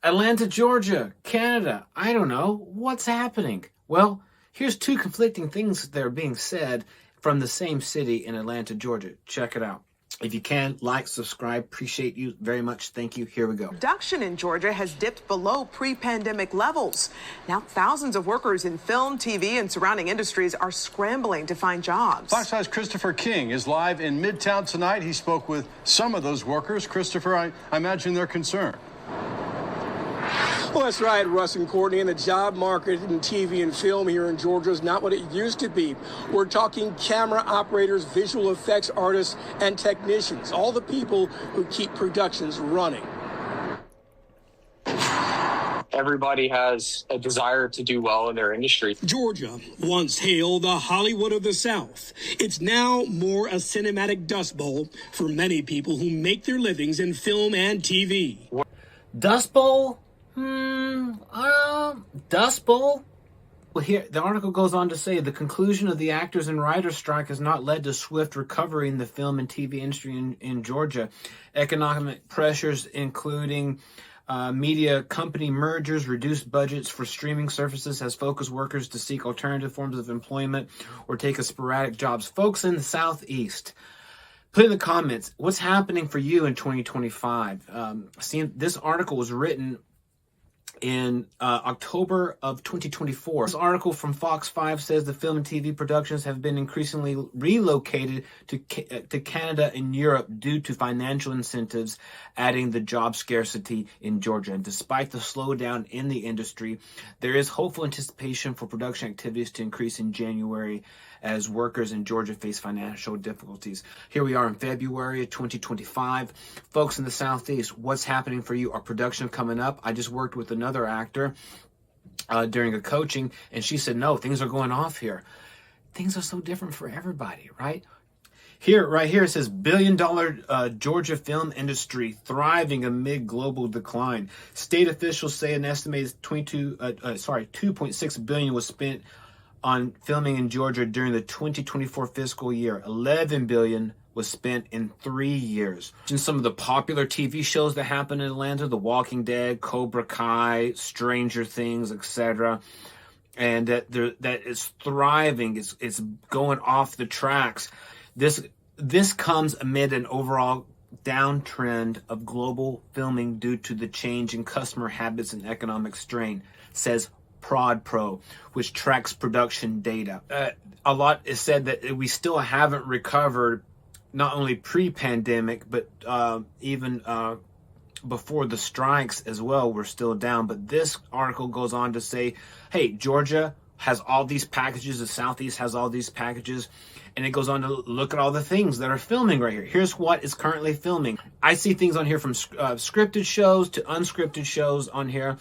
Atlanta, Georgia, Canada. I don't know. What's happening? Well, here's two conflicting things that are being said from the same city in Atlanta, Georgia. Check it out. If you can, like, subscribe. Appreciate you very much. Thank you. Here we go. Production in Georgia has dipped below pre-pandemic levels. Now, thousands of workers in film, TV, and surrounding industries are scrambling to find jobs. Fox 5's Christopher King is live in Midtown tonight. He spoke with some of those workers. Christopher, I imagine they're concerned. Well, that's right, Russ and Courtney. And the job market in TV and film here in Georgia is not what it used to be. We're talking camera operators, visual effects artists, and technicians, all the people who keep productions running. Everybody has a desire to do well in their industry. Georgia, once hailed the Hollywood of the South, it's now more a cinematic dust bowl for many people who make their livings in film and TV. Dust Bowl? Dust Bowl? Well, here, the article goes on to say the conclusion of the actors and writers strike has not led to swift recovery in the film and TV industry in Georgia. Economic pressures, including media company mergers, reduced budgets for streaming services, has focused workers to seek alternative forms of employment or take a sporadic jobs. Folks in the Southeast, put in the comments, what's happening for you in 2025? This article was written in October of 2024. This article from Fox 5 says the film and TV productions have been increasingly relocated to Canada and Europe due to financial incentives, adding the job scarcity in Georgia. And despite the slowdown in the industry, there is hopeful anticipation for production activities to increase in January as workers in Georgia face financial difficulties. Here we are in February of 2025. Folks in the Southeast, what's happening for you? Our production coming up. I just worked with another actor during a coaching, and she said, no, things are going off here. Things are so different for everybody, right? Right here, it says billion-dollar Georgia film industry thriving amid global decline. State officials say an estimated $2.6 billion was spent on filming in Georgia during the 2024 fiscal year. $11 billion was spent in 3 years. And some of the popular TV shows that happen in Atlanta, The Walking Dead, Cobra Kai, Stranger Things, etc., and that is thriving. It's going off the tracks. This comes amid an overall downtrend of global filming due to the change in customer habits and economic strain, says Prod Pro, which tracks production data. A lot is said that we still haven't recovered, not only pre-pandemic, but even before the strikes as well, we're still down. But this article goes on to say, hey, Georgia has all these packages, the Southeast has all these packages, and it goes on to look at all the things that are filming right here. Here's what is currently filming. I see things on here from scripted shows to unscripted shows on here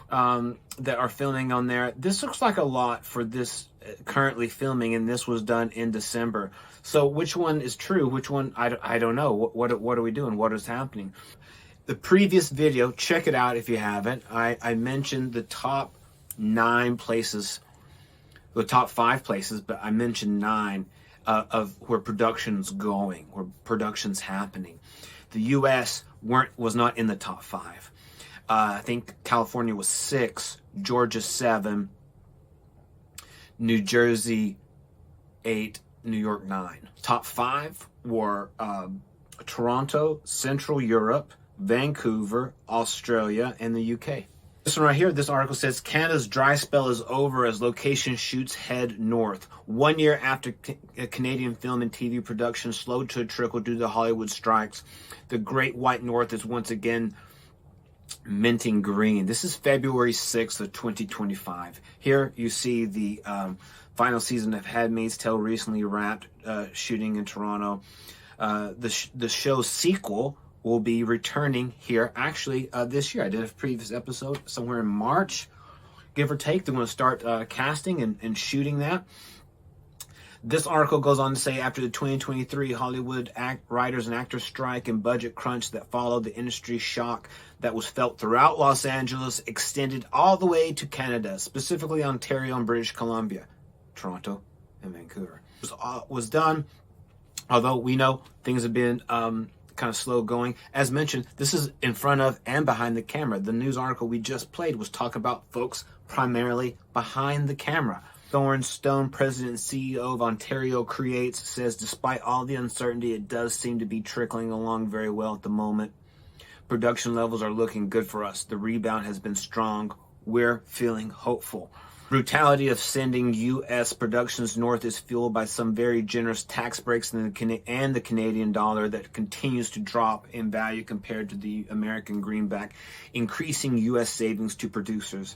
that are filming on there. This looks like a lot for this currently filming, and this was done in December. So which one is true? Which one? I don't know. What are we doing? What is happening? The previous video, check it out if you haven't. I mentioned the top 9 places, the top 5 places, but I mentioned 9 of where production's going, where production's happening. The U.S. was not in the top 5. I think California was 6, Georgia 7, New Jersey 8, New York 9. Top 5 were Toronto, Central Europe, Vancouver, Australia, and the UK. This one right here, this article says Canada's dry spell is over as location shoots head north. 1 year after Canadian film and TV production slowed to a trickle due to the Hollywood strikes, the Great White North is once again minting green. This is February 6th of 2025. Here you see the final season of Handmade's Tale recently wrapped, shooting in Toronto. The show's sequel will be returning here actually this year. I did a previous episode somewhere in March, give or take. They're going to start casting and shooting that. This article goes on to say after the 2023 Hollywood writers and actors strike and budget crunch that followed, the industry shock that was felt throughout Los Angeles extended all the way to Canada, specifically Ontario and British Columbia, Toronto and Vancouver. It was done, although we know things have been kind of slow going. As mentioned, this is in front of and behind the camera. The news article we just played was talking about folks primarily behind the camera. Thorne Stone, president and CEO of Ontario Creates, says despite all the uncertainty, it does seem to be trickling along very well at the moment. Production levels are looking good for us. The rebound has been strong. We're feeling hopeful. Brutality of sending U.S. productions north is fueled by some very generous tax breaks and the Canadian dollar that continues to drop in value compared to the American greenback, increasing U.S. savings to producers.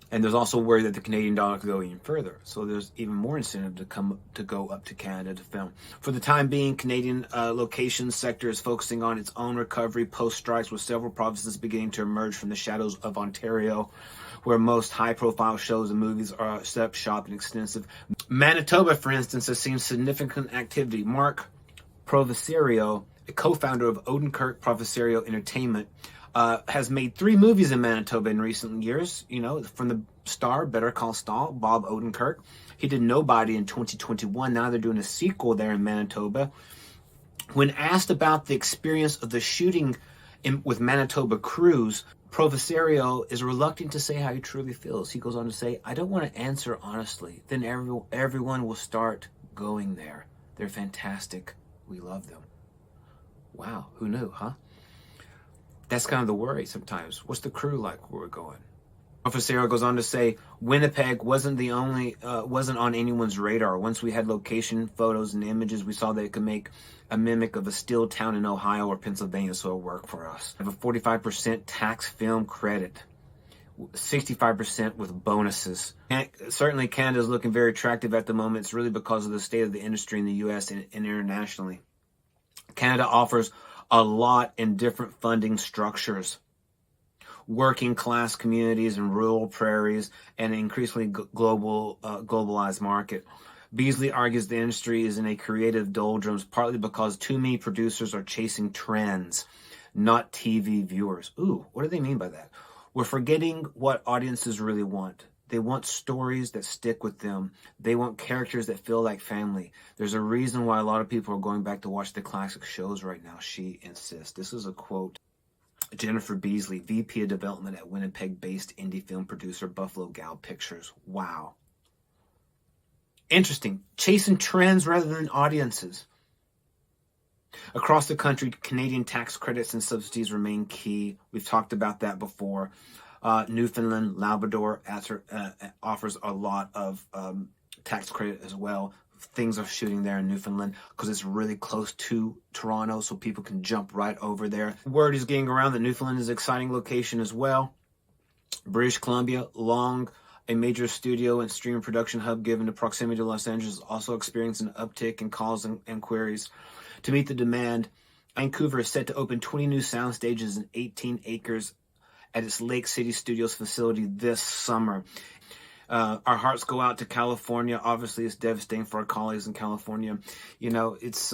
And there's also worry that the Canadian dollar could go even further. So there's even more incentive to go up to Canada to film. For the time being, Canadian location sector is focusing on its own recovery post-strikes, with several provinces beginning to emerge from the shadows of Ontario, where most high-profile shows and movies are set up shop and extensive. Manitoba, for instance, has seen significant activity. Mark Provisario, a co-founder of Odenkirk Provisario Entertainment, has made 3 movies in Manitoba in recent years. You know, from the star Better Call Saul, Bob Odenkirk. He did Nobody in 2021. Now they're doing a sequel there in Manitoba. When asked about the experience of the shooting with Manitoba crews, Provisario is reluctant to say how he truly feels. He goes on to say, "I don't want to answer honestly. Then everyone will start going there. They're fantastic. We love them." Wow, who knew, huh? That's kind of the worry sometimes. What's the crew like where we're going? Provisario goes on to say, Winnipeg wasn't on anyone's radar. Once we had location photos and images, we saw that it could make a mimic of a still town in Ohio or Pennsylvania, so it worked for us. We have a 45% tax film credit, 65% with bonuses. And certainly Canada is looking very attractive at the moment. It's really because of the state of the industry in the U.S. and internationally. Canada offers a lot in different funding structures. Working class communities and rural prairies, and an increasingly globalized market. Beasley argues the industry is in a creative doldrums, partly because too many producers are chasing trends, not TV viewers. Ooh, what do they mean by that? We're forgetting what audiences really want. They want stories that stick with them. They want characters that feel like family. There's a reason why a lot of people are going back to watch the classic shows right now, she insists. This is a quote. Jennifer Beasley, VP of Development at Winnipeg-based indie film producer Buffalo Gal Pictures. Wow. Interesting. Chasing trends rather than audiences. Across the country, Canadian tax credits and subsidies remain key. We've talked about that before. Newfoundland, Labrador offers a lot of tax credit as well. Things are shooting there in Newfoundland because it's really close to Toronto, so people can jump right over there. Word is getting around that Newfoundland is an exciting location as well. British Columbia, long a major studio and streaming production hub given the proximity to Los Angeles, also experiencing an uptick in calls and inquiries. To meet the demand, Vancouver is set to open 20 new sound stages and 18 acres at its Lake City Studios facility this summer. Our hearts go out to California. Obviously, it's devastating for our colleagues in California. You know, it's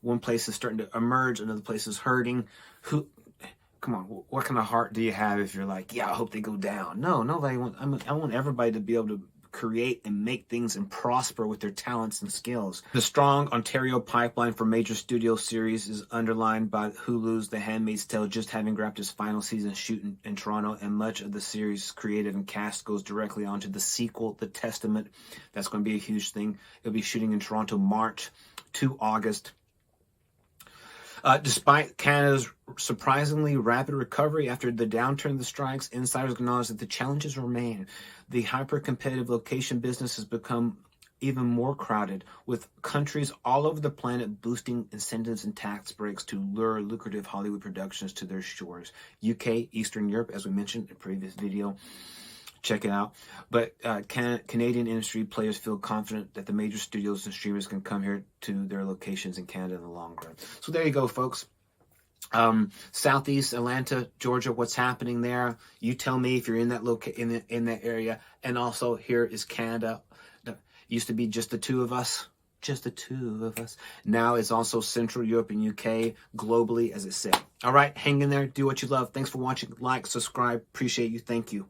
one place is starting to emerge, another place is hurting. Come on, what kind of heart do you have if you're like, yeah, I hope they go down? No, nobody wants. I want everybody to be able to create and make things and prosper with their talents and skills. The strong Ontario pipeline for major studio series is underlined by Hulu's The Handmaid's Tale just having wrapped its final season shoot in Toronto, and much of the series' creative and cast goes directly onto the sequel, The Testament. That's going to be a huge thing. It'll be shooting in Toronto March to August. Despite Canada's surprisingly rapid recovery after the downturn of the strikes, insiders acknowledge that the challenges remain. The hyper-competitive location business has become even more crowded, with countries all over the planet boosting incentives and tax breaks to lure lucrative Hollywood productions to their shores. UK, Eastern Europe, as we mentioned in a previous video. Check it out. But Canadian industry players feel confident that the major studios and streamers can come here to their locations in Canada in the long run. So there you go, folks. Southeast Atlanta, Georgia, what's happening there? You tell me if you're in that in that area. And also, here is Canada. It used to be just the two of us. Just the two of us. Now it's also Central Europe and UK, globally, as it said. All right, hang in there. Do what you love. Thanks for watching. Like, subscribe. Appreciate you. Thank you.